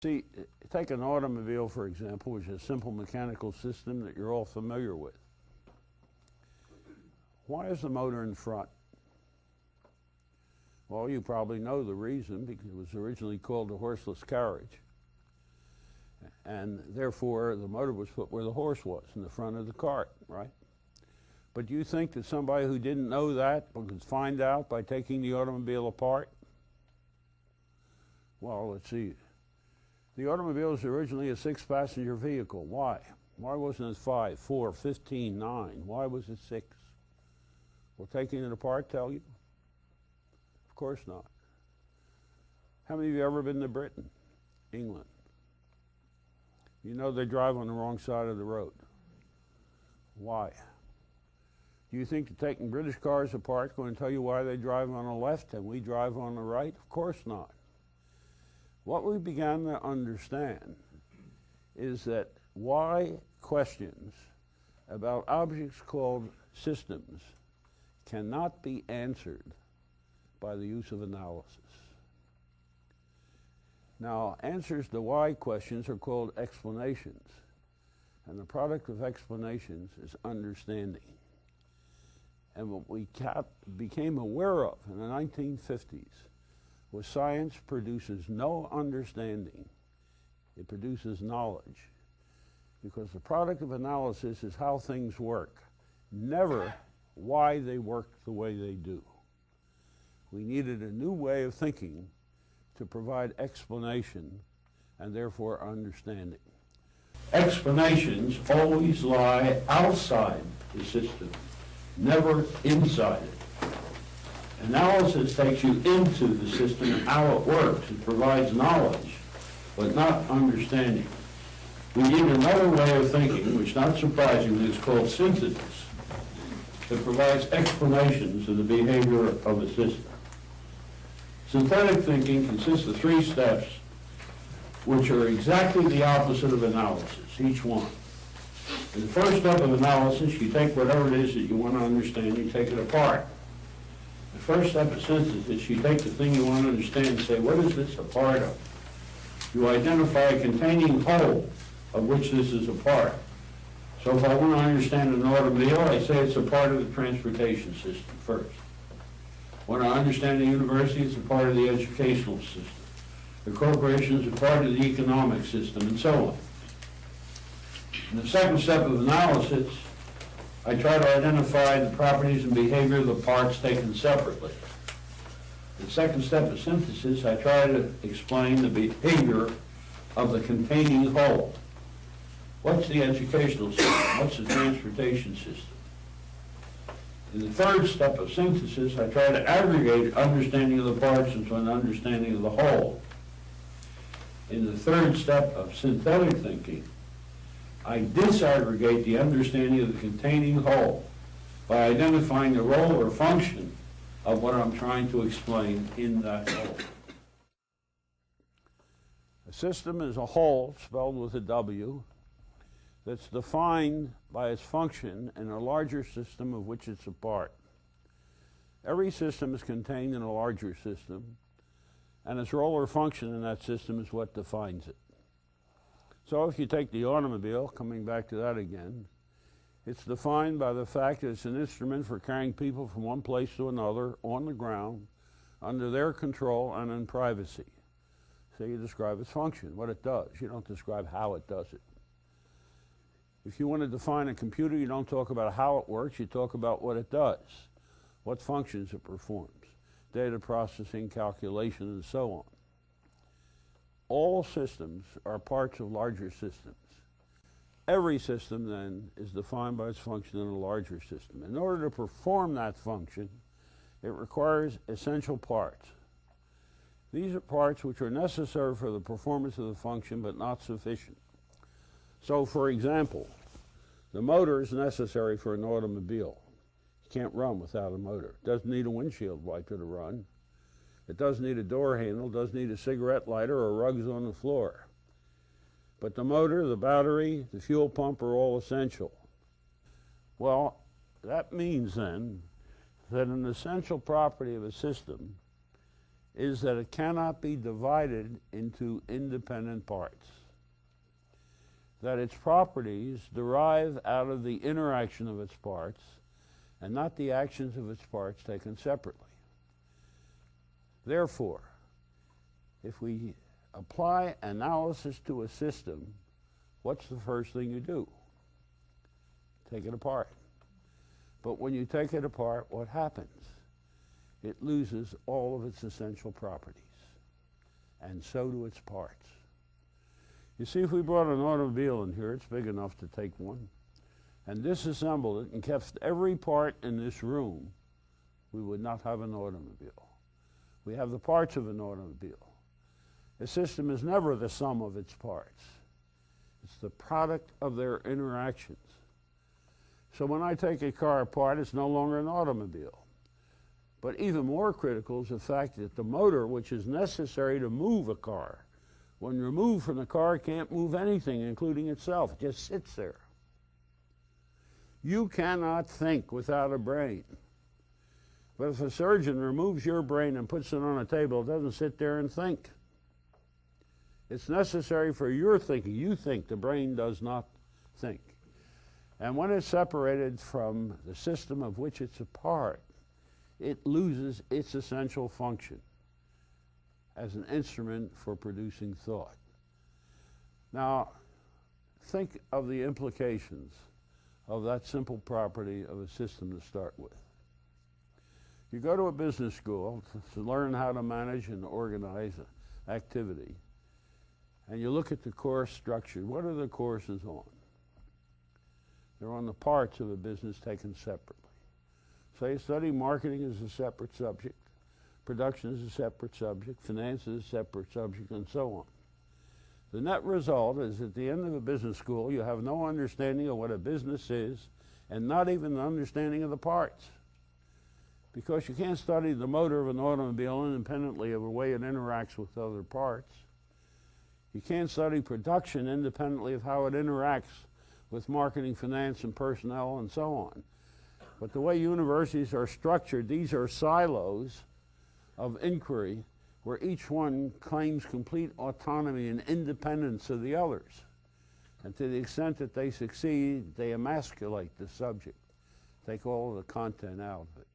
See, take an automobile, for example, which is a simple mechanical system that you're all familiar with. Why is the motor in front? Well, you probably know the reason, because it was originally called a horseless carriage. And therefore, the motor was put where the horse was, in the front of the cart, right? But do you think that somebody who didn't know that could find out by taking the automobile apart? Well, let's see. The automobile was originally a 6-passenger vehicle. Why? Why wasn't it 5, 4, 15, 9? Why was it 6? Will taking it apart tell you? Of course not. How many of you ever been to Britain, England? You know they drive on the wrong side of the road. Why? Do you think that taking British cars apart is going to tell you why they drive on the left and we drive on the right? Of course not. What we began to understand is that why questions about objects called systems cannot be answered by the use of analysis. Now, answers to why questions are called explanations, and the product of explanations is understanding. And what we became aware of in the 1950s was science produces no understanding, it produces knowledge, because the product of analysis is how things work, never why they work the way they do. We needed a new way of thinking to provide explanation and therefore understanding. Explanations always lie outside the system, never inside it. Analysis takes you into the system and how it works. It provides knowledge, but not understanding. We need another way of thinking, which not surprisingly is called synthesis, that provides explanations of the behavior of a system. Synthetic thinking consists of 3 steps, which are exactly the opposite of analysis, each one. In the first step of analysis, you take whatever it is that you want to understand, you take it apart. The first step of synthesis, you take the thing you want to understand and say, what is this a part of? You identify a containing whole of which this is a part. So if I want to understand an automobile, I say it's a part of the transportation system first. When I understand the university, it's a part of the educational system. The corporation is a part of the economic system, and so on. In the second step of analysis, I try to identify the properties and behavior of the parts taken separately. The second step of synthesis, I try to explain the behavior of the containing whole. What's the educational system? What's the transportation system? In the third step of synthesis, I try to aggregate understanding of the parts into an understanding of the whole. In the third step of synthetic thinking, I disaggregate the understanding of the containing whole by identifying the role or function of what I'm trying to explain in that whole. A system is a whole, spelled with a W, that's defined by its function in a larger system of which it's a part. Every system is contained in a larger system, and its role or function in that system is what defines it. So if you take the automobile, coming back to that again, it's defined by the fact that it's an instrument for carrying people from one place to another on the ground, under their control and in privacy. So you describe its function, what it does. You don't describe how it does it. If you want to define a computer, you don't talk about how it works, you talk about what it does, what functions it performs, data processing, calculation, and so on. All systems are parts of larger systems. Every system, then, is defined by its function in a larger system. In order to perform that function, it requires essential parts. These are parts which are necessary for the performance of the function, but not sufficient. So, for example, the motor is necessary for an automobile. You can't run without a motor. It doesn't need a windshield wiper to run. It doesn't need a door handle, doesn't need a cigarette lighter or rugs on the floor. But the motor, the battery, the fuel pump are all essential. Well, that means then that an essential property of a system is that it cannot be divided into independent parts, that its properties derive out of the interaction of its parts and not the actions of its parts taken separately. Therefore, if we apply analysis to a system, what's the first thing you do? Take it apart. But when you take it apart, what happens? It loses all of its essential properties, and so do its parts. You see, if we brought an automobile in here, it's big enough to take one, and disassembled it and kept every part in this room, we would not have an automobile. We have the parts of an automobile. A system is never the sum of its parts. It's the product of their interactions. So when I take a car apart, it's no longer an automobile. But even more critical is the fact that the motor, which is necessary to move a car, when removed from the car, can't move anything, including itself. It just sits there. You cannot think without a brain. But if a surgeon removes your brain and puts it on a table, it doesn't sit there and think. It's necessary for your thinking. You think, the brain does not think. And when it's separated from the system of which it's a part, it loses its essential function as an instrument for producing thought. Now, think of the implications of that simple property of a system to start with. You go to a business school to learn how to manage and organize an activity, and you look at the course structure. What are the courses on? They're on the parts of a business taken separately. So you study marketing as a separate subject, production is a separate subject, finance is a separate subject, and so on. The net result is at the end of a business school, you have no understanding of what a business is and not even an understanding of the parts. Because you can't study the motor of an automobile independently of the way it interacts with other parts. You can't study production independently of how it interacts with marketing, finance, and personnel, and so on. But the way universities are structured, these are silos of inquiry where each one claims complete autonomy and independence of the others. And to the extent that they succeed, they emasculate the subject, take all of the content out of it.